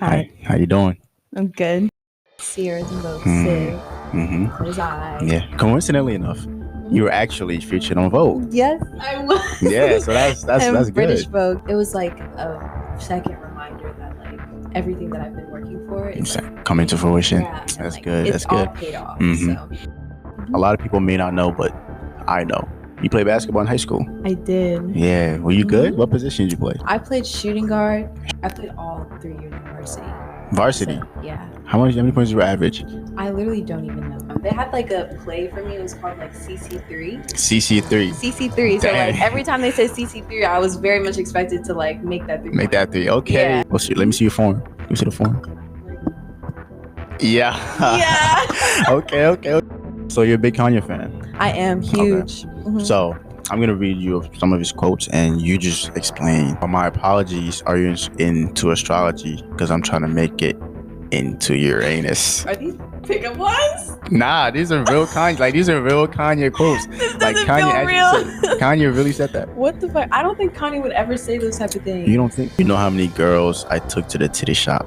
Hi, how you doing? I'm good. Sears and Vogue Mm. Civ. Mm-hmm. Was I? Yeah. Coincidentally enough, you were actually featured on Vogue. Yes, I was. Yeah, so that's British good. Vogue. It was like a second reminder that like everything that I've been working for is like, Coming to fruition. yeah, and, That's like, good. It's That's good. all paid off. Mhm. So A lot of people may not know, but I know. You played basketball in high school. I did. Yeah. Were you good? What position did you play? I played shooting guard. I played all 3 years of varsity. Varsity. So, yeah. How many points did you average? I literally don't even know. They had like a play for me. It was called like CC3. CC3. CC3. So Dang. like every time they said CC3, I was very much expected to like make that 3. Make that 3. Okay. Yeah. Well, let me see your form. Let me see the form. Yeah. Yeah. Okay. So you're a big Kanye fan. I am huge. Okay. Mhm. So I'm gonna read you some of his quotes, and you just explain. My apologies. Are you into astrology? Because I'm trying to make it into Uranus. Are these pickup ones? Nah, these are real Kanye. Like these are real Kanye quotes. This doesn't Like feel Kanye real. said, Kanye really said that. What the fuck? I don't think Kanye would ever say those type of things. You don't think? You know how many girls I took to the titty shop?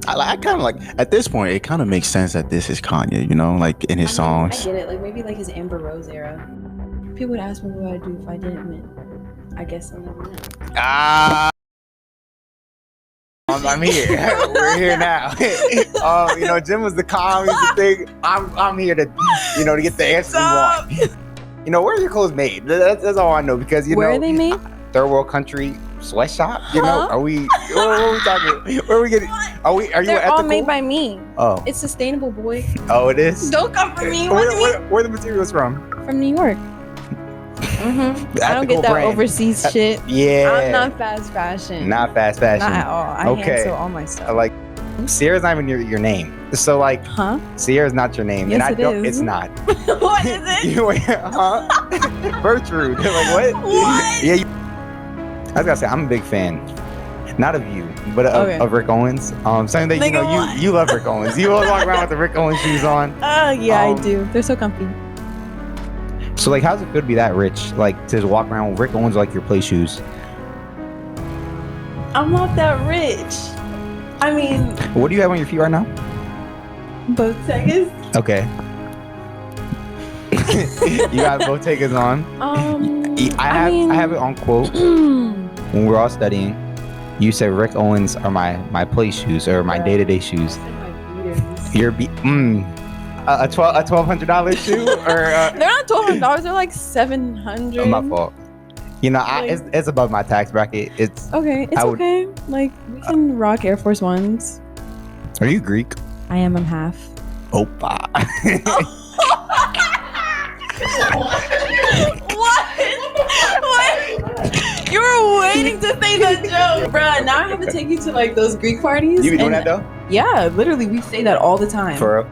I kind of like, at this point, it kind of makes sense that this is Kanye, you know, like in his songs. I get it. Like maybe like his Amber Rose era. People would ask me what I'd do if I didn't win. I guess I'll never know. I'm here. We're here now. You know, Jim was the calm. He's the thing. I'm here to, you know, to get the answer we want. You know, where are your clothes made? That's all I know, because you Where know, are they made? third world country sweatshop. You know, Huh? are we? What are we talking? Where are we getting? Are you They're ethical? all made by me. Oh, It's sustainable, boy. oh, it is. Don't come for me. What do you mean? Where the materials from? From New York. The I don't ethical get that brand. overseas shit. Yeah. I'm not fast fashion. Not fast fashion. Not at all. I Okay. hand sew all my I stuff. like Sierra's not even your name. So like Huh? Sierra's not your name. Yes, and I it don't is. it's not. What is it? You huh? Bertrude. Like what? What? Yeah. I was gonna say I'm a big fan. Not of you, but of Rick Owens. Same thing, you Nigga, know, what? you love Rick Owens. You always walk around with the Rick Owens shoes on. Yeah, I do. They're so comfy. So like, how's it feel to be that rich? Like to just walk around with Rick Owens like your play shoes? I'm not that rich. I mean, What do you have on your feet right now? Bottegas. Okay. You got Bottegas on. I have it on quote when we're all studying. You said Rick Owens are my play shoes or my day-to-day shoes. Your a $1,200 shoe or They're not $1,200. They're like $700. my fault. You know, Like- it's above my tax bracket. It's Okay, it's I would- okay. Like we can rock Air Force Ones. Are you Greek? I am. I'm half. Opa. What? You were waiting to say that joke, bruh. Now I have to take you to like those Greek parties. You be doing and- that though? Yeah, literally, we say that all the time. For real?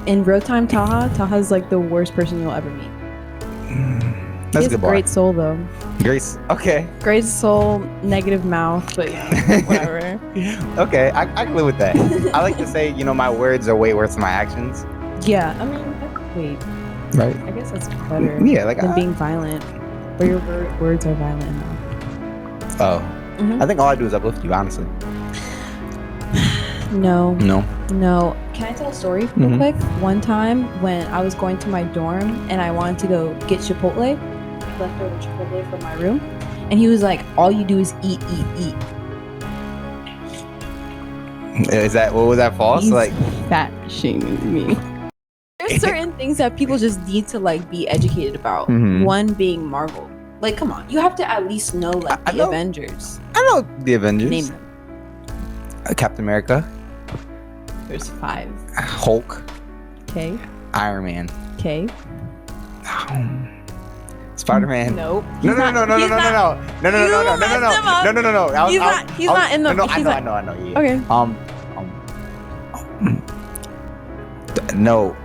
In real time, Taha's like the worst person you'll ever meet. That's a He has good bar. great soul though. Grace. Okay. Great soul, negative mouth, but yeah, whatever. Okay. I can live with that. I like to say, you know, my words are way worse than my actions. Yeah, I mean, wait, Right. I guess that's better Yeah. Like than being violent. Or your words are violent enough. Oh. Mhm. I think all I do is uplift you, honestly. No. No. Can I tell a story real quick? One time when I was going to my dorm and I wanted to go get Chipotle, leftover Chipotle from my room, and he was like, "All you do is eat, eat, eat." What was that false? He's Like, fat shaming me. There's certain things that people just need to like be educated about. Mhm. One being Marvel. Like, come on, you have to at least know like I the know- Avengers. I know the Avengers. Name them. Captain America, There's 5. Hulk, Okay. Iron Man, Spider-Man. Nope. No. Yeah. He's not in the. No, he's I not- know. Yeah. Okay. No.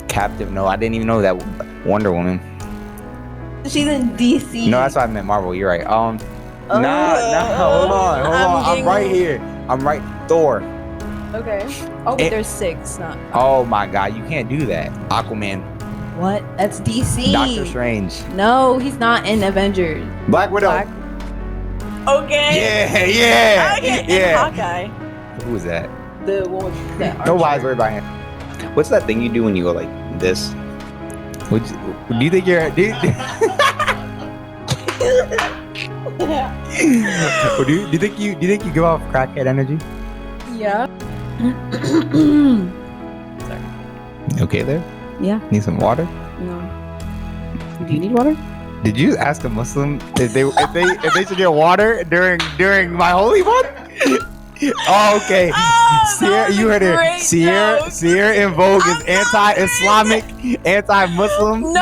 Captain. No, I didn't even know that. Wonder Woman. She's in DC. No, that's why I meant Marvel. You're right. Hold on. I'm right here. I'm right. Thor. Okay. Oh, but there's 6. Not. Oh my God, you can't do that. Aquaman. What? That's DC. Doctor Strange. No, he's not in Avengers. Black Widow. Okay. Yeah. And Hawkeye. Who was that? The one with the No wise word by him. What's that thing you do when you go like this? Do you think you're? Do you think you give off crackhead energy? Yeah. You okay there? Yeah. Need some water? No. Do you need water? Did you ask a Muslim if they should get water during my holy month? Oh, okay. Oh, Sierra, you heard her. Sierra in Vogue is anti-Islamic, anti-Muslim,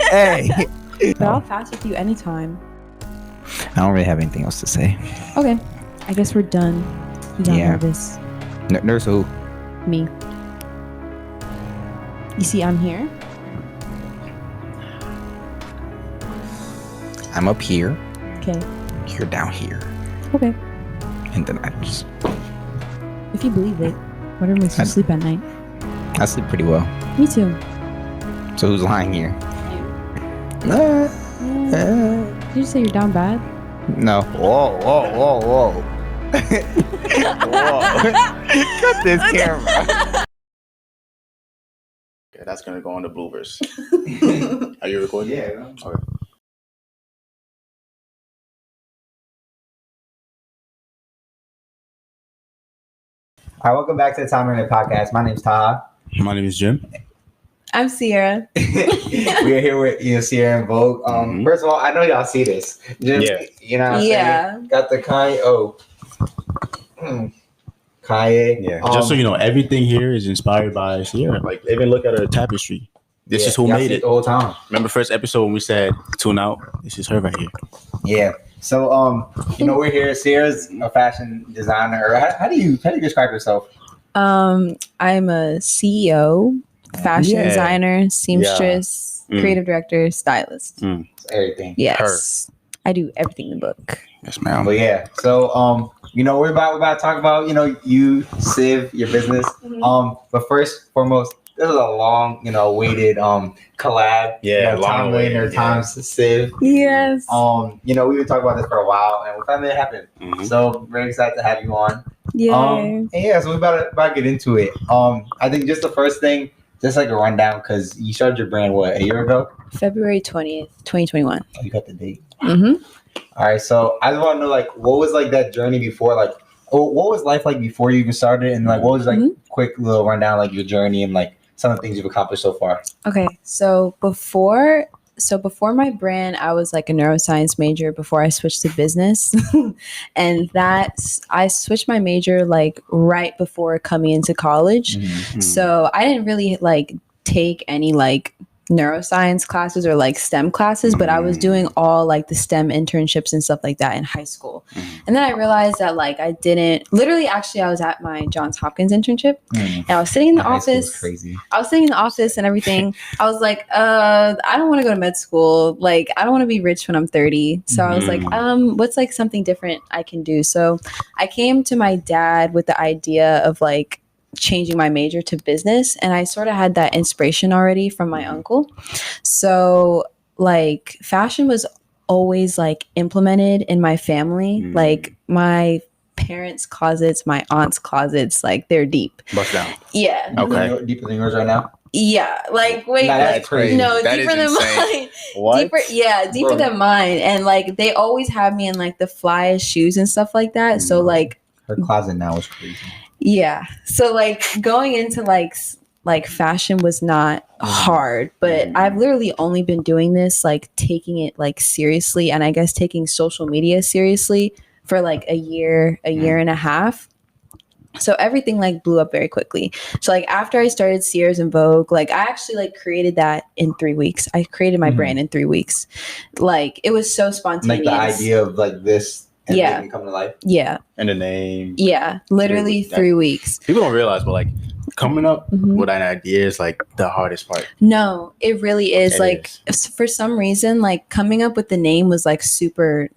Hey. But I'll fast with you anytime. I don't really have anything else to say. Okay. I guess we're done. You got nervous. Nurse who? Me. You see, I'm here. I'm up here. Okay. You're down here. Okay. And then I just... If you believe it, whatever makes you sleep at night. I sleep pretty well. Me too. So who's lying here? Did you say you're down bad? No. Whoa. Whoa. Cut this camera. Okay, that's gonna go on the bloopers. Are you recording? Yeah. Okay. All right, welcome back to the Time Limit Podcast. My name's Taha. My name is Jim. I'm Sierra. We are here with Sierra and Vogue. First of all, I know y'all see this. Jim, you know what I'm saying? Got the Kanye. Kanye. Yeah. Just so you know, everything here is inspired by Sierra. Like, even look at her tapestry. This is who made it the whole time. Remember first episode when we said tune out? This is her right here. Yeah. So we're here. Sierra's a fashion designer. How do you describe yourself? I'm a CEO, fashion designer, seamstress, creative director, stylist. Everything. Yes. Her. I do everything in the book. Yes, ma'am. But yeah. So we're about to talk about, you, SIV, your business. But first and foremost, this is a long, waited collab. Yeah, Time Millionaire times SIV. Yes. We've been talking about this for a while, and we finally made it happen. So very excited to have you on. Yeah. So we're about to get into it. I think just the first thing, just like a rundown, because you started your brand a year ago? February 20th, 2021. Oh, you got the date. Mm-hmm. All right, so I just want to know, what was that journey before? What was life like before you even started, and what was quick little rundown, your journey and some of the things you've accomplished so far? Okay, so before my brand, I was a neuroscience major before I switched to business. And I switched my major right before coming into college. Mm-hmm. So I didn't really take any neuroscience classes or STEM classes, but I was doing all the STEM internships and stuff like that in high school. And then I realized that I didn't I was at my Johns Hopkins internship and I was sitting in the office. Crazy. I was sitting in the office and everything. I was like, I don't want to go to med school. I don't want to be rich when I'm 30. So I was like, what's something different I can do? So I came to my dad with the idea of changing my major to business, and I sort of had that inspiration already from my uncle. So fashion was always implemented in my family. My parents' closets, my aunt's closets, they're deep. Bust down. Yeah. Okay. Deeper than yours right now? Yeah. Wait. That's crazy. No, that deeper than mine. What? Deeper than mine. And they always have me in the flyest shoes and stuff like that. So her closet now is crazy. Yeah. So going into fashion was not hard, but I've literally only been doing this, taking it seriously, and I guess taking social media seriously for a year and a half. So everything blew up very quickly. So after I started Sears and Vogue, I actually created that in 3 weeks. I created my brand in 3 weeks. It was so spontaneous. The idea of this. And come to life. Yeah. And the name. Yeah. Literally 3 weeks. People don't realize, but coming up with an idea is the hardest part. No, it really is. For some reason, coming up with the name was super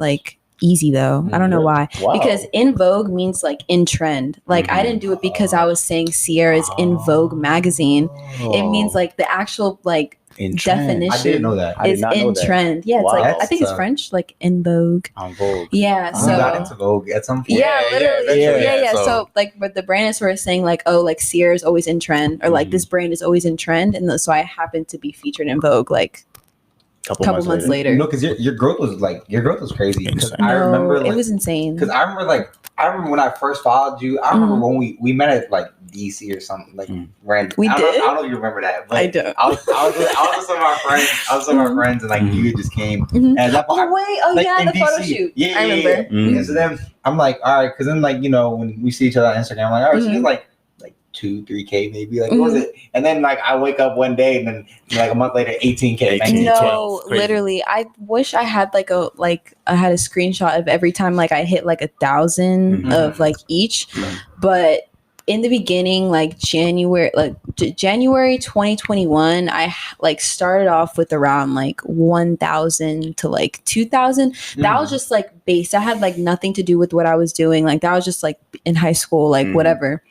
easy though. I don't know why. Wow. Because in Vogue means in trend. I didn't do it because I was saying Sierra's in Vogue magazine. It means the actual In trend. definition. I didn't know that. I did It's not know in that. trend. Yeah, it's Wow. like I think it's French, like in vogue. On Vogue. Yeah, You so got into Vogue at some point. yeah, literally, yeah. So- So like, but the brand is sort of saying like, oh, like Sierra's always in trend, or like this brand is always in trend, and so I happen to be featured in Vogue like couple months later. No, because your growth was crazy. Because Insane. I remember it was insane. Because I remember when I first followed you. I remember when we met at like DC or something like random. We I did? don't know if you remember that. But I don't. I was with some of my friends. I was with my friends, and like you just came. Mhm. And that Oh wait! Oh like, yeah, in the photo DC. shoot. Yeah, I remember. Yeah. Mhm. And so then I'm like, all right, because then like when we see each other on Instagram, I'm like, all right, she's like 2-3K maybe, like what was it? And then like I wake up one day and then like a month later 18K. 18K. No, Crazy. literally. I wish I had I had a screenshot of every time like I hit like 1,000 of like each. But in the beginning, like January 2021, I like started off with around like 1,000 to like 2,000. That was just like base. That had like nothing to do with what I was doing. Like that was just like in high school, like whatever.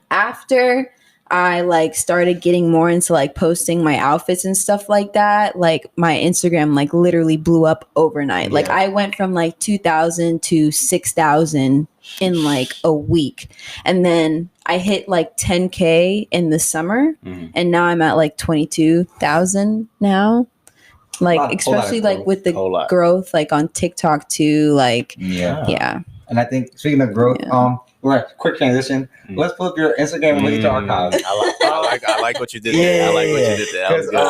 After I like started getting more into like posting my outfits and stuff like that, like my Instagram like literally blew up overnight. Yeah. Like I went from like 2,000 to 6,000 in like a week. And then I hit like 10K in the summer and now I'm at like 22,000 now. Like especially like with the growth like on TikTok too, like yeah. And I think speaking of growth, we're at quick transition. Let's pull up your Instagram and look at your archives. I like what you did there. I like what you did there. That was good.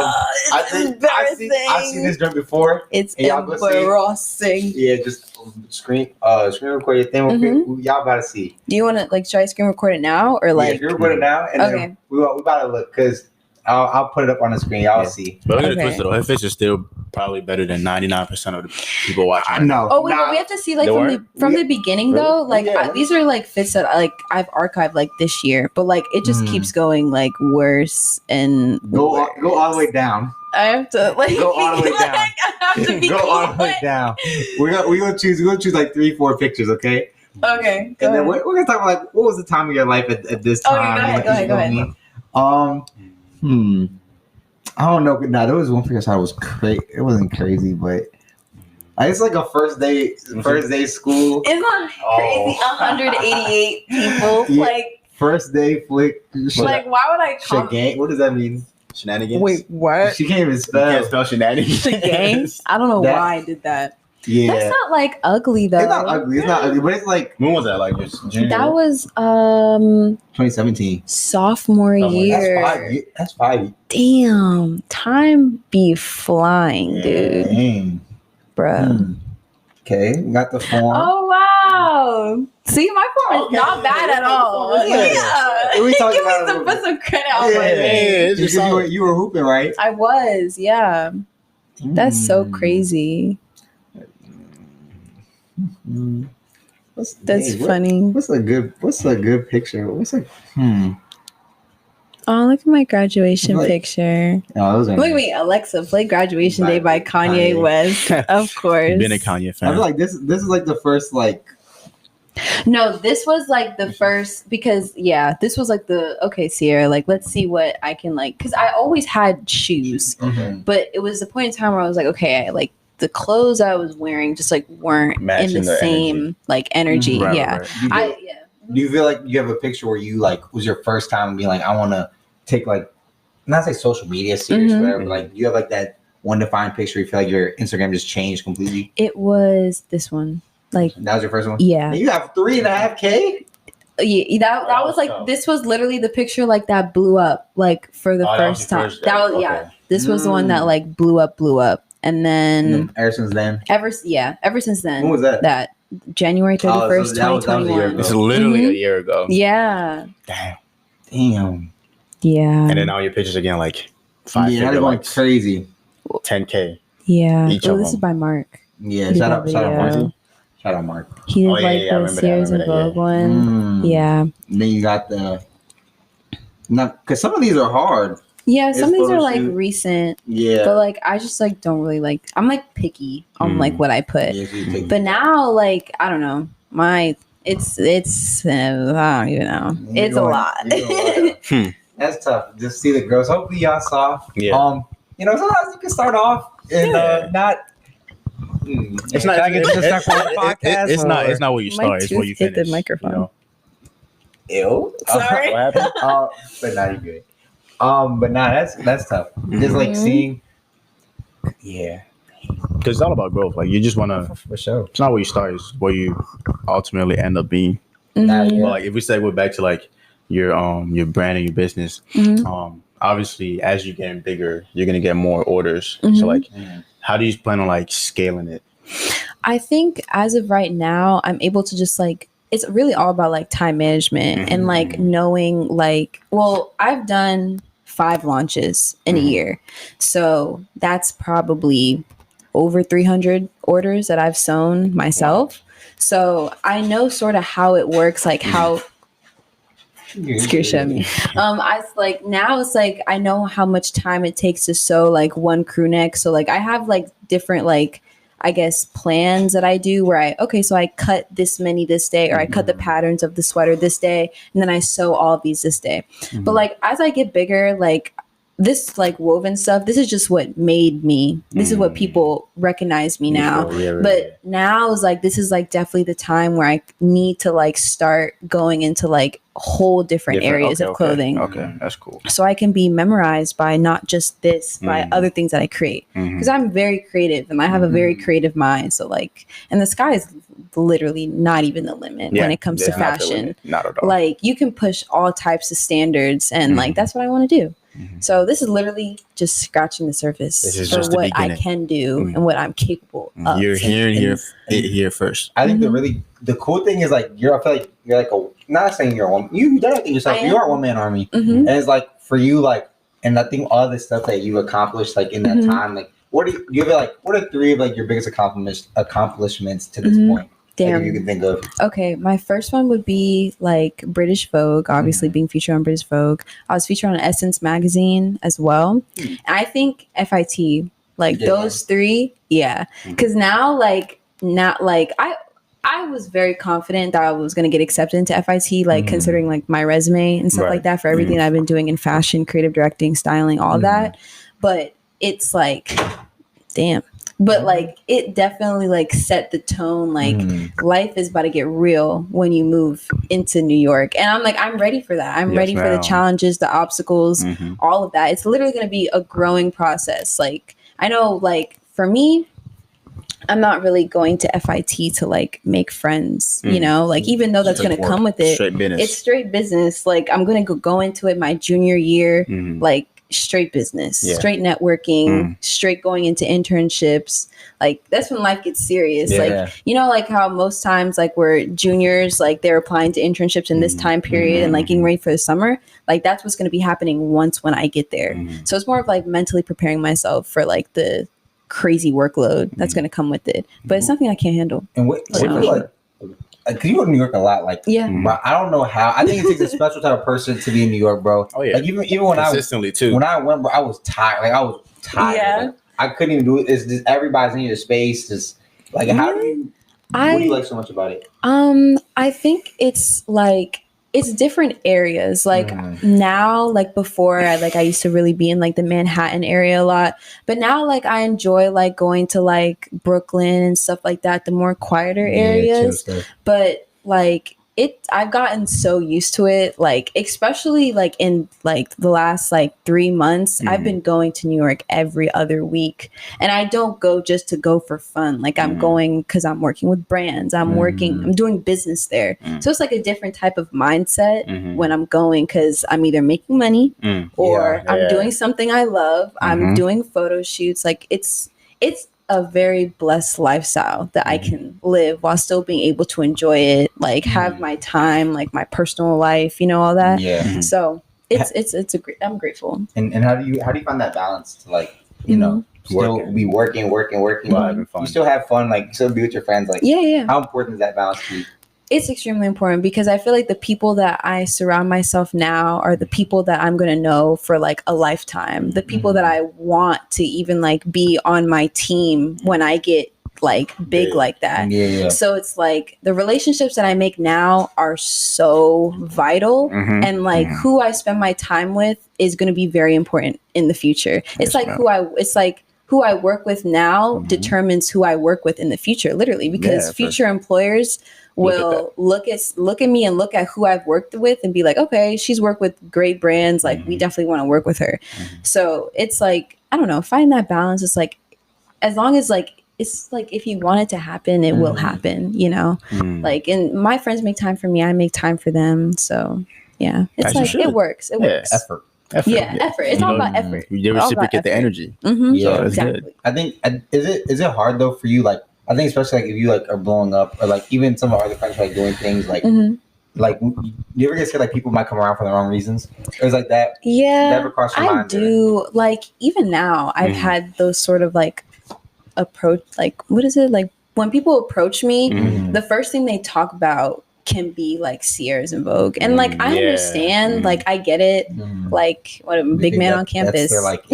I've seen this done before. It's y'all go see. embarrassing. Yeah, just screen record your thing. Y'all about to see. Do you want to like? Should I screen record it now or like? Yeah, you record it now, and then we about to look because I'll put it up on the screen. Y'all see. But look at the Twister though. Her face is still probably better than 99% of the people watching. I know. Oh wait, but we have to see like from the beginning though. Like these are like fits that like I've archived like this year, but like it just keeps going like worse and go all the way down. I have to like go all the way down. I have to be go all the way down. We're gonna choose like 3-4 pictures, okay? Okay. And then we're gonna talk about like what was the time of your life at this time. Okay, go ahead. I don't know. Nah, there was one picture I thought was crazy. It wasn't crazy, but it's like a first day school. It's not crazy. 188 people. Yeah. Like first day flick. Like why would I call Shagang? What does that mean? Shenanigans. Wait, what? She can't even spell. You can't spell shenanigans. Shagang? I don't know why I did that. Yeah. That's not like ugly though. It's not ugly, but it's like when was that? Like just junior? That was 2017. Sophomore year. That's 5 Damn. Time be flying, dude. Dang. Bruh. Okay, got the form. Oh wow. See, my form is not bad at all. Yeah. We talking Give me about put some credit on my name. You were hooping, right? I was, yeah. That's so crazy. That's funny. What's a good picture? Oh, look at my graduation picture. Oh, those are look at me, Alexa, play Graduation Day by Kanye West. Of course. Been a Kanye fan. I feel like this is like the first like. No, this was like the first because this was like okay, Sierra, like let's see what I can like because I always had shoes, but it was the point in time where I was like, okay, like the clothes I was wearing just like weren't matching in the same energy. Like energy. Right. Do you feel like you have a picture where you like was your first time being like I want to take like not say social media serious, whatever, but like you have like that one defined picture you feel like your Instagram just changed completely? It was this one. Like that was your first one? Yeah. And you have 3.5K? Yeah, that was like tough. This was literally the picture like that blew up like for the first time. That was This was the one that like blew up. And then ever since then. Ever since then. When was that? That January 31st, 2021. It's literally a year ago. Yeah. Damn. Yeah. And then all your pictures again like 5 they're going crazy. 10K. Yeah. Each this of is them. by Mark. Yeah. Shout out Mark. Shout out Mark. He did the Sears and Vogue one. Yeah. And then you got the because some of these are hard. Yeah, some of these are like recent. Yeah. But like I just like don't really like I'm like picky on like what I put. Yeah, but now like I don't know. It's I don't even know. It's a lot. That's tough. Just see the girls. Hopefully y'all saw. Yeah. You know, sometimes you can start off and not. It's not. Can I get to the start for the podcast? It's not where you start. It's where you finish. Hit the microphone. You know? Ew. Sorry. What happened? But now you're good. But nah, that's tough. Just like seeing. Yeah. Because it's all about growth. Like you just want to. For sure. It's not where you start. It's where you ultimately end up being. Yeah. But like if we segue back to like your brand and your business, obviously as you're getting bigger, you're gonna get more orders. So like, how do you plan on like scaling it? I think as of right now, I'm able to just like, it's really all about like time management and like knowing like, well, I've done 5 launches in a year. So that's probably over 300 orders that I've sewn myself. Wow. So I know sort of how it works, like how me. I like now it's like I know how much time it takes to sew like one crew neck. So like I have like different like I guess plans that I do where so I cut this many this day, or I cut the patterns of the sweater this day, and then I sew all of these this day. But like as I get bigger, like this like woven stuff, this is just what made me. This is what people recognize me now. But now is like, this is like definitely the time where I need to like start going into like whole different areas of clothing. Okay, that's cool. So I can be memorized by not just this, by other things that I create. Because I'm very creative and I have a very creative mind. So like, and the sky is literally not even the limit when it comes to fashion. Not at all. Like you can push all types of standards and like, that's what I want to do. So this is literally just scratching the surface for what I can do and what I'm capable of. You're here first. I think the cool thing is like I feel like you're like not saying you're a woman. You definitely yourself. You are a one-man army, and it's like for you like, and I think all the stuff that you've accomplished like in that time, like what are 3 of like your biggest accomplishments to this point? Damn. Like, you can think of. Okay, my first one would be like British Vogue, obviously being featured on British Vogue. I was featured on Essence magazine as well. And I think FIT, like those 3, because now I was very confident that I was going to get accepted into FIT, like considering like my resume and stuff like that for everything that I've been doing in fashion, creative directing, styling, all that. But it's like, damn. But like it definitely like set the tone. Like life is about to get real when you move into New York, and I'm like I'm ready for that. I'm ready for the challenges, the obstacles, all of that. It's literally going to be a growing process. Like I know, like for me, I'm not really going to FIT to like make friends. You know, like even though that's going to come with it, it's straight business. Like I'm going to go into it my junior year, like. Straight business, straight networking, straight going into internships. Like that's when life gets serious. Like, you know, like how most times like we're juniors, like they're applying to internships in this time period and like getting ready for the summer. Like that's what's going to be happening once when I get there. So it's more of like mentally preparing myself for like the crazy workload that's going to come with it. But it's something I can't handle. And what like, because you go to New York a lot, like bro, I don't know how. I think it takes a special type of person to be in New York, bro. Oh yeah, like even when consistently too. When I went, bro, I was tired. Like I was tired. Yeah, like, I couldn't even do it. It's just everybody's in your space. Just like how do you? What do you like so much about it? I think it's like. It's different areas. Like now, like before, I used to really be in like the Manhattan area a lot. But now, like I enjoy like going to like Brooklyn and stuff like that, the more quieter areas. But like I've gotten so used to it. Like especially like in like the last like 3 months, I've been going to New York every other week, and I don't go just to go for fun. Like I'm going because I'm working with brands. I'm doing business there. So it's like a different type of mindset when I'm going, because I'm either making money or I'm doing something I love. I'm doing photo shoots. Like it's a very blessed lifestyle that I can live while still being able to enjoy it, like have my time, like my personal life, you know, all that. So I'm grateful. And how do you find that balance to like, you know, still be working, you still have fun, like still be with your friends, like how important is that balance to you? It's extremely important, because I feel like the people that I surround myself now are the people that I'm going to know for like a lifetime. The people that I want to even like be on my team when I get like big like that. Yeah. So it's like the relationships that I make now are so vital, and like who I spend my time with is going to be very important in the future. It's like who I work with now determines who I work with in the future, literally, because future employers will look at me and look at who I've worked with and be like, okay, she's worked with great brands. Like we definitely want to work with her. So it's like, I don't know, finding that balance is like, as long as like, it's like, if you want it to happen, it will happen, you know, like, and my friends make time for me. I make time for them. So yeah, it's like, it works. It works. Effort. Effort. It's all about effort. You reciprocate the energy. Yeah, exactly. Good. I think, is it hard though for you? Like, I think especially like if you like are blowing up, or like even some of our other friends are like doing things like, like you ever get scared like people might come around for the wrong reasons? It was like that. Yeah, never crossed your mind. I do. Like even now, I've had those sort of like approach. Like what is it like when people approach me? The first thing they talk about can be like Sierra's in Vogue, and like I understand, like I get it, like what a big man on campus, like,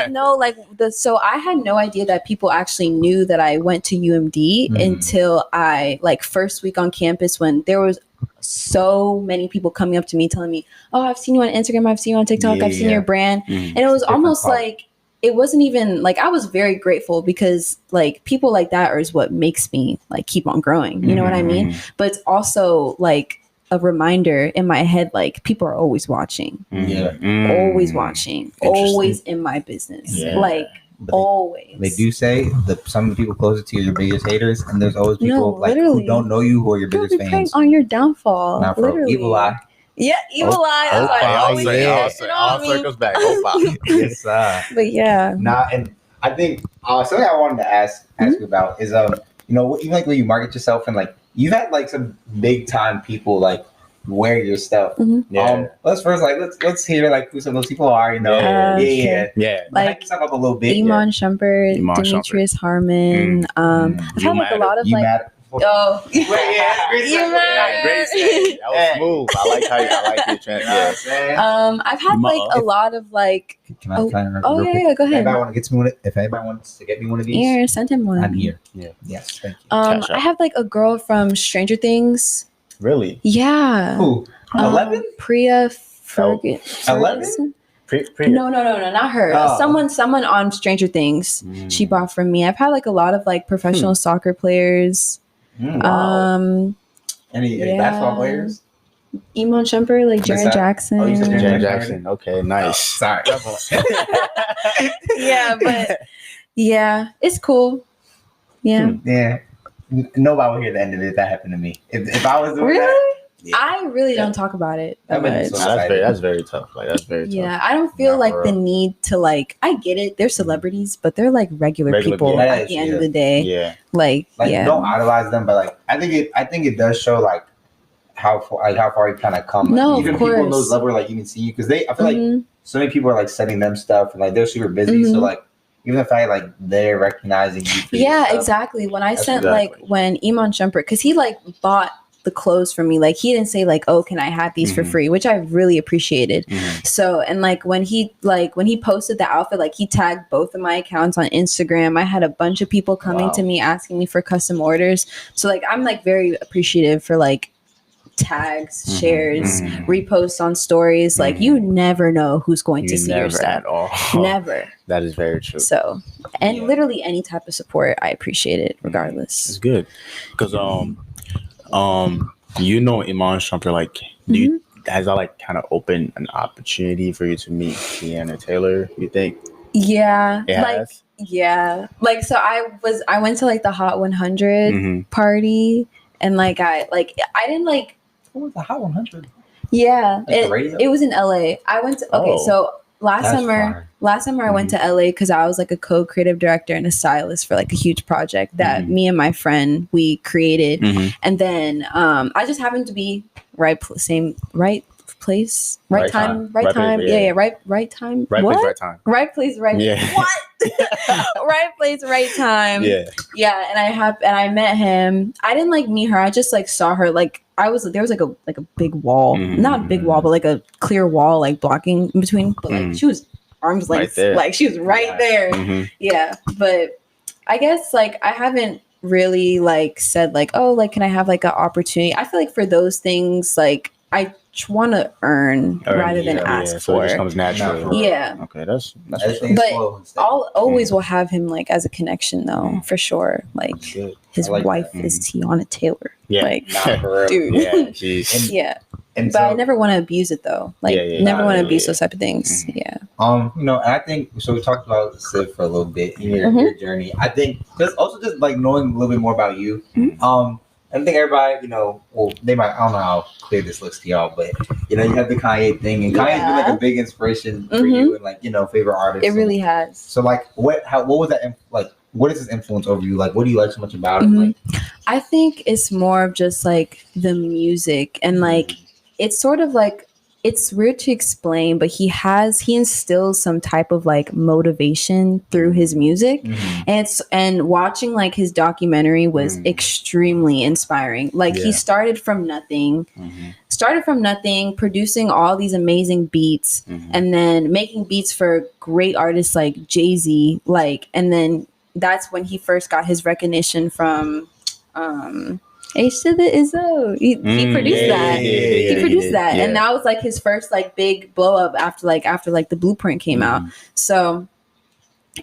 no, like so I had no idea that people actually knew that I went to UMD until I like first week on campus, when there was so many people coming up to me telling me, oh, I've seen you on Instagram, I've seen you on TikTok, I've seen your brand, and it was almost like, it wasn't even like, I was very grateful, because like people like that is what makes me like keep on growing. You know what I mean? But it's also like a reminder in my head, like people are always watching, always watching, always in my business, like always. They do say that some of the people closest to you are your biggest haters, and there's always people like who don't know you who are your biggest fans. On your downfall, now, literally. Evil eye. Yeah, evil eye. That's why I always say. All circles back. Yes, but yeah. Nah, and I think something I wanted to ask you about is you know, even like when you market yourself, and like you've had like some big time people like wear your stuff. Let's first let's hear like who some of those people are. You know, like yourself up a little bit. Iman Shumpert, Demetrius Harmon. I've had like a lot of like. Oh, great say. That was smooth. I like your trend. I've had like a lot of like. Can I go ahead. If anybody wants to get me one of these, here, send him one. I'm here. Yeah. Yes. Thank you. I have like a girl from Stranger Things. Really? Yeah. Who? 11? Priya Ferguson. 11? No, not her. Someone on Stranger Things. She bought from me. I've had like a lot of like professional soccer players. Any basketball players? Iman Shumpert, like Jaren Jackson. Oh, you said Jaren Jackson. Okay, nice. Sorry. Yeah, but yeah, it's cool. Yeah. Yeah. Nobody would hear the end of it if that happened to me. If I was doing that. Yeah. I really don't talk about it that much. That's very tough. Like that's very tough. Yeah, I don't feel like the need to like. I get it. They're celebrities, but they're like regular people at the end of the day. Yeah. Like don't idolize them, but like I think it does show like how far you kind of come. No, even of course. people in those levels like even see you, because I feel like so many people are like sending them stuff and like they're super busy. So like even the fact like they're recognizing you. For your stuff, exactly. When I sent like when Iman Shumpert, because he like bought the clothes for me, like he didn't say like, oh, can I have these for free, which I really appreciated. So, and like when he posted the outfit, like he tagged both of my accounts on Instagram. I had a bunch of people coming to me asking me for custom orders. So like I'm like very appreciative for like tags, shares, reposts on stories. Like you never know who's going to see your stuff at all. Never. That is very true. So, and literally any type of support, I appreciate it regardless. It's good because you know, Iman Shumpert, like, has that like kind of opened an opportunity for you to meet Tiana Taylor? You think? Yeah, it like has? Yeah, like so I went to like the Hot 100 party, and like I didn't like. What was the Hot 100? Yeah, it was in LA. I went to so last summer I went to LA because I was like a co-creative director and a stylist for like a huge project that me and my friend we created, and then I just happened to be right place, right time. Yeah, right time. Right what? place, right time. Right place, right. Yeah. What? Right place, right time. Yeah. And I met him. I didn't like meet her. I just like saw her. Like there was like a big wall, not a big wall, but like a clear wall, like blocking in between. But like she was arm's length, like she was right there. Yeah. But I guess like I haven't really like said like, oh, like can I have like an opportunity? I feel like for those things, like I want to earn rather than ask so for. it just comes natural. Yeah. Okay, that's but I'll always will have him like as a connection though, for sure. Like his wife is Tiana Taylor. Yeah, like for real. dude. Yeah, And but I never want to abuse it though. Like never want to abuse those type of things. Yeah. You know, and I think so. We talked about SIV for a little bit in your journey. I think just like knowing a little bit more about you. I think everybody, you know, well, they might. I don't know how clear this looks to y'all, but you know, you have the Kanye thing, and Kanye's been like a big inspiration for you, and like you know, favorite artist. It really has. So like, what was that? Like, what is his influence over you? Like, what do you like so much about him? Like, I think it's more of just like the music and like it's sort of like it's weird to explain, but he instills some type of like motivation through his music. And watching like his documentary was extremely inspiring. Like he started from nothing, producing all these amazing beats and then making beats for great artists like Jay-Z, like, and then that's when he first got his recognition from H to the Izzo. He produced that. He produced that. And that was like his first like big blow up after the Blueprint came out. So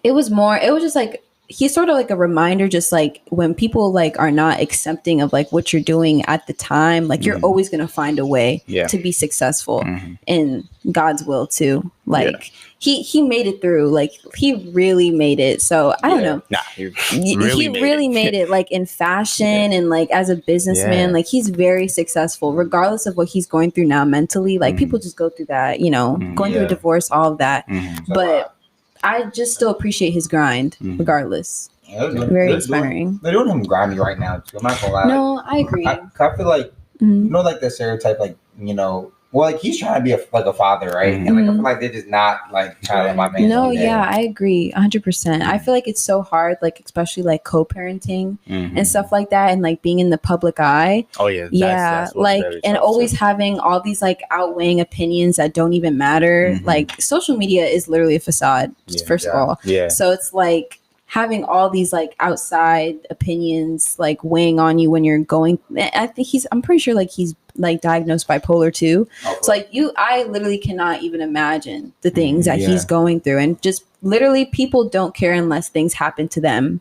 it was just like he's sort of like a reminder, just like when people like are not accepting of like what you're doing at the time, like you're always gonna find a way to be successful in God's will too. Like he made it through. Like he really made it. So I don't know. He really made it like in fashion and like as a businessman, like he's very successful regardless of what he's going through now mentally. Like people just go through that, you know, going through a divorce, all of that. But I just still appreciate his grind regardless. Very inspiring. They're doing him grimy right now too. I'm not gonna lie. No, I agree. I feel like you know, like the stereotype, like you know. Well, like he's trying to be a father, right? And like I feel like they're just not like trying to let my man. No, yeah, I agree, 100%. I feel like it's so hard, like especially like co-parenting and stuff like that, and like being in the public eye. Oh yeah, that's like and always having all these like outweighing opinions that don't even matter. Like social media is literally a facade, first of all. So it's like having all these like outside opinions like weighing on you when you're going. I'm pretty sure like he's like diagnosed bipolar too. So like I literally cannot even imagine the things that he's going through, and just literally people don't care unless things happen to them.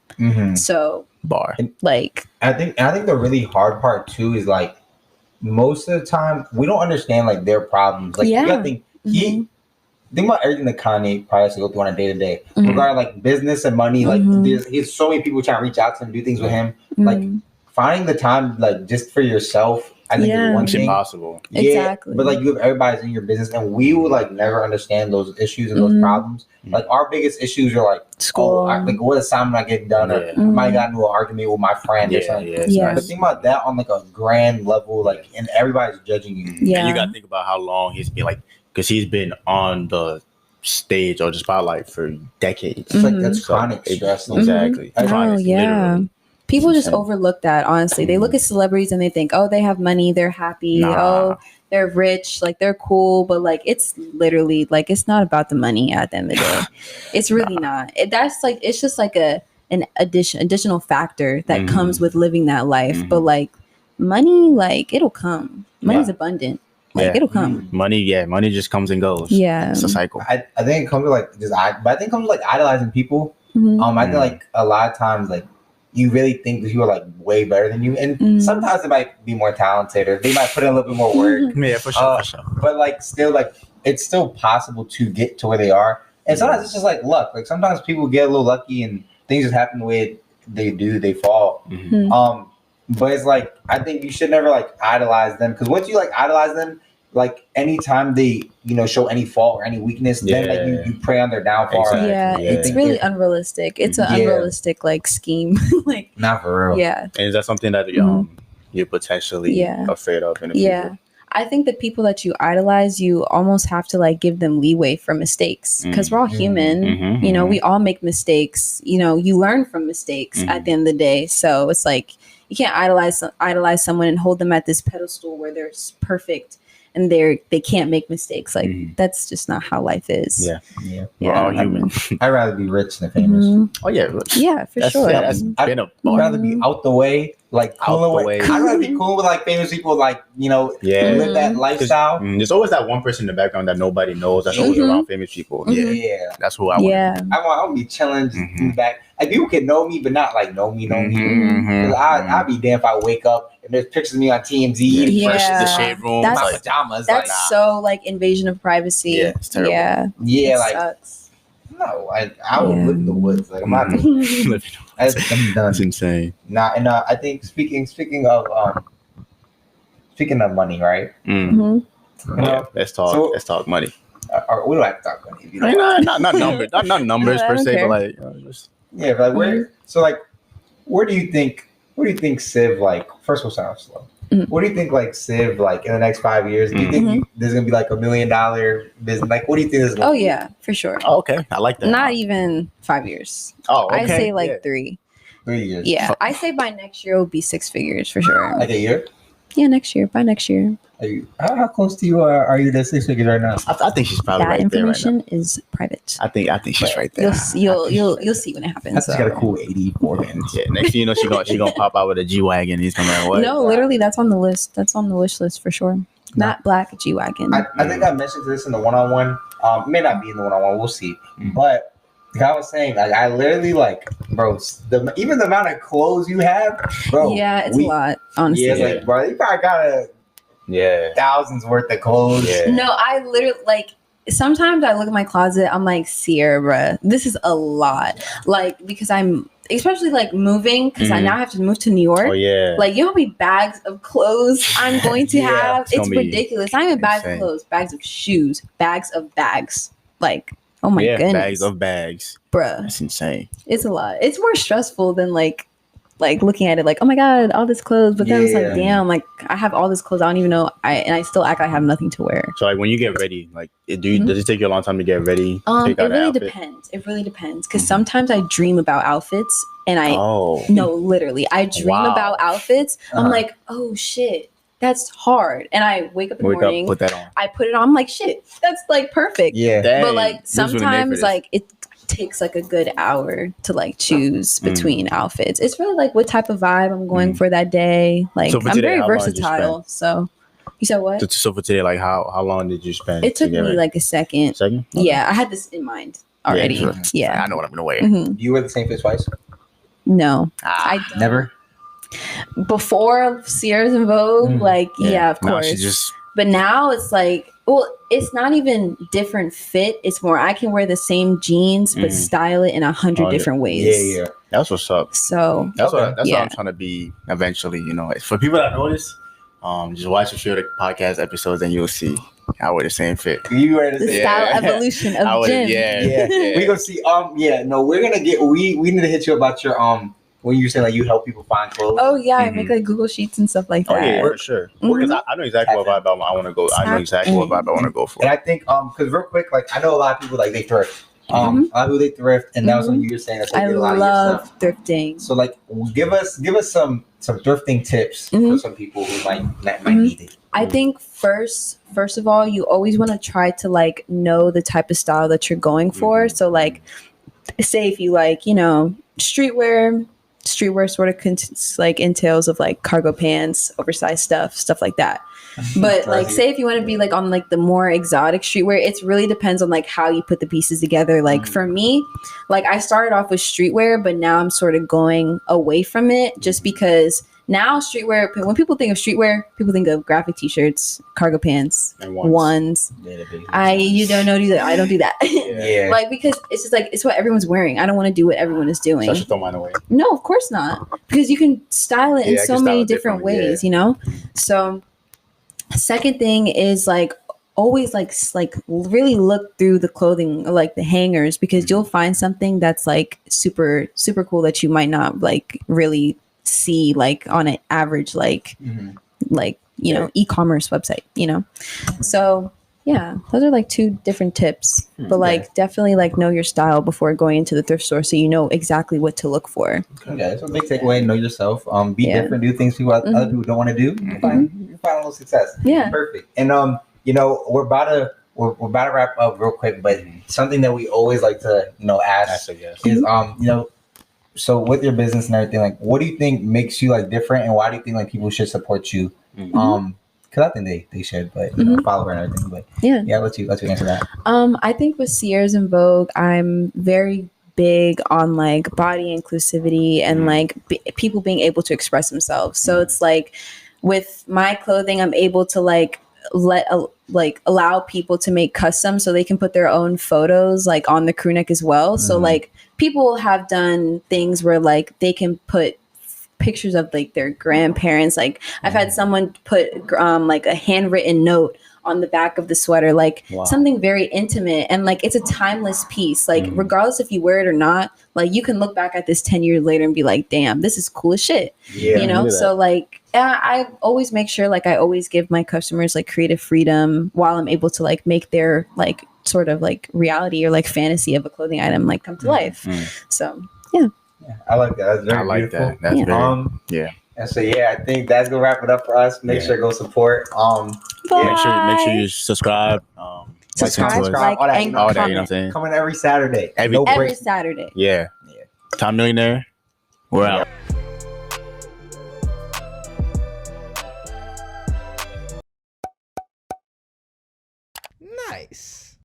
So like I think the really hard part too is like most of the time we don't understand like their problems. Like you gotta think think about everything that Kanye probably has to go through on a day-to-day regarding like business and money. Like there's so many people trying to reach out to him, do things with him. Like finding the time like just for yourself, I think is one thing. Impossible. Exactly. But like you have everybody's in your business, and we would like never understand those issues and those problems. Like our biggest issues are like school, like what assignment I get done, or I might got into an argument with my friend or something. But think about that on like a grand level, like, and everybody's judging you. And you gotta think about how long he's been like, because he's been on the stage or the spotlight for decades. It's like that's chronic stress. Exactly. Chronic, literally. People just overlook that, honestly. They look at celebrities and they think, oh, they have money, they're happy, oh, they're rich, like they're cool, but like it's literally like it's not about the money at the end of the day. It's really not. That's like it's just like an additional factor that comes with living that life. But like money, like it'll come. Money's abundant. Like it'll come. Money just comes and goes. Yeah. It's a cycle. I think it comes with like but I think it comes with like idolizing people. I think like a lot of times like you really think that people are like way better than you, and sometimes they might be more talented or they might put in a little bit more work. For sure. But like still, like it's still possible to get to where they are, and sometimes it's just like luck. Like sometimes people get a little lucky and things just happen the way they do. They fall. But it's like I think you should never like idolize them, because once you like idolize them, like anytime they show any fault or any weakness, then like you prey on their downfall. Exactly. It's really unrealistic. It's an unrealistic like scheme. Like not for real. Yeah. And is that something that you're potentially afraid of in the future? I think the people that you idolize, you almost have to like give them leeway for mistakes, because we're all human. We all make mistakes. You learn from mistakes at the end of the day. So it's like you can't idolize someone and hold them at this pedestal where they're perfect. and they can't make mistakes. Like that's just not how life is. Yeah. We're all human. I'd rather be rich than famous. Oh yeah. Yeah, for sure. I'd rather be out the way, like cool away. I'd rather be cool with like famous people, like live that lifestyle. There's always that one person in the background that nobody knows that's always around famous people. Yeah, that's who I want. Yeah, I want to be chilling in the back. Like people can know me, but not like know me. Cause I'd be damn if I wake up and there's pictures of me on TMZ, fresh in the shade room, my pajamas. That's so like invasion of privacy. Yeah, it's terrible. Yeah, it like sucks. no, I would live in the woods. Like I'm not. I'm done. That's insane. Nah, and I think speaking of money, right? Let's talk money. Or we don't have to talk money. Not numbers, not numbers per se, but like just but like where do you think SIV, like, first we'll sound slow. What do you think, like, SIV, like, in the next 5 years? Do you think there's gonna be like $1 million business? Like, what do you think is gonna be? Yeah, for sure. Oh, okay, I like that. Not even 5 years. Oh, okay. I say like 3. 3 years. Yeah, I say by next year it'll be 6 figures for sure. Like a year? Yeah, next year. By next year. How close to you are you to 6 figures right now? I think she's probably that right there right now. information is private. I think she's right there. You'll see when it happens. That's got a cool 84 bands. Yeah, next thing you know, she gonna pop out with a G-Wagon. He's gonna be like, what? No, literally, that's on the list. That's on the wish list for sure. Matte Black G-Wagon. I think I mentioned this in the one-on-one. May not be in the one-on-one. We'll see. But like I was saying, like, I literally, like, bro, even the amount of clothes you have, bro. Yeah, it's a lot, honestly. Yeah, like, bro, you probably got thousands worth of clothes. Yeah. No, I literally, like, sometimes I look at my closet, I'm like, Sierra, bruh, this is a lot. Like, because I'm, especially, like, moving, because I now have to move to New York. Oh, yeah. Like, you know how many bags of clothes I'm going to have? It's ridiculous. Not even bags of clothes, bags of shoes, bags of bags. Like, oh my goodness. Bags of bags. Bruh. That's insane. It's a lot. It's more stressful than, like looking at it like, oh my God, all this clothes. But then it's like, damn, like, I have all this clothes. I don't even know. I still act like I have nothing to wear. So, like, when you get ready, like, does it take you a long time to get ready? It really depends. It really depends. Because sometimes I dream about outfits and no, literally, I dream about outfits. I'm like, oh shit, that's hard. And I wake up in the morning, put that on. I put it on, I'm like, shit, that's like perfect. Yeah. Dang, but like sometimes like it takes like a good hour to like choose between outfits. It's really like what type of vibe I'm going for that day. Like, so I'm very versatile. So you said what? So for today, like how long did you spend? It took me like a second. Okay. Yeah, I had this in mind already. Yeah. I know what I'm gonna wear. Do you wear the same fit twice? No, I don't. Never. Before Sierra's in Vogue, like of course. But now it's like, well, it's not even different fit. It's more I can wear the same jeans but style it in 100 different ways. Yeah. That's what's up. So that's what I'm trying to be eventually. You know, for people that notice, just watch a few of the podcast episodes and you'll see. I wear the same fit. You wear the same style evolution of Jim. We gonna see. We're gonna get. We need to hit you about your when you say like you help people find clothes. Oh yeah, I make like Google Sheets and stuff like that. Oh yeah, for sure. Because I know exactly what vibe I want to go. I know exactly what vibe I want to go for. And I think because real quick, like I know a lot of people like they thrift. A lot of people they thrift, and that was something you were saying. That they I did a lot love of your stuff. thrifting. So like, give us some thrifting tips for some people who might need it. I think first of all, you always want to try to like know the type of style that you're going for. So like, say if you like, streetwear sort of like entails of like cargo pants, oversized stuff like that. But like, say if you want to be like on like the more exotic streetwear, it really depends on like how you put the pieces together. Like for me, like I started off with streetwear, but now I'm sort of going away from it just because now streetwear, when people think of streetwear, people think of graphic t-shirts, cargo pants, and ones. You don't know, do that. I don't do that. Yeah. Like, because it's just like, it's what everyone's wearing. I don't want to do what everyone is doing. So I should throw mine away. No, of course not. Because you can style it in so many different ways, So second thing is like, always like really look through the clothing, like the hangers, because you'll find something that's like super, super cool that you might not like really see like on an average e-commerce website, so yeah, those are like 2 different tips, but like definitely like know your style before going into the thrift store so you know exactly what to look for. Okay, that's a big takeaway. Know yourself. Be different, do things other people don't want to do. You're find a little success. Yeah. Perfect. And you know, we're about to wrap up real quick, but something that we always like to, you know, ask is you know, so with your business and everything, like what do you think makes you like different, and why do you think like people should support you? Because I think they should, but you know, follow her and everything. But yeah, let's you answer that. I think with Sears and Vogue, I'm very big on like body inclusivity and like people being able to express themselves. So it's like with my clothing, I'm able to like allow people to make custom so they can put their own photos like on the crew neck as well. So like people have done things where like they can put pictures of like their grandparents. Like I've had someone put like a handwritten note on the back of the sweater, like something very intimate, and like it's a timeless piece. Like regardless if you wear it or not, like you can look back at this 10 years later and be like, damn, this is cool as shit. You know? So like I always make sure like I always give my customers like creative freedom while I'm able to like make their like sort of like reality or like fantasy of a clothing item like come to life. So yeah, I like that. That's very beautiful. That's very And so I think that's gonna wrap it up for us. Make sure to go support. Make sure you subscribe. Subscribe, like, all that, you know what I'm saying? Coming every Saturday. Every Saturday. Yeah. Time Millionaire. We're out. Nice.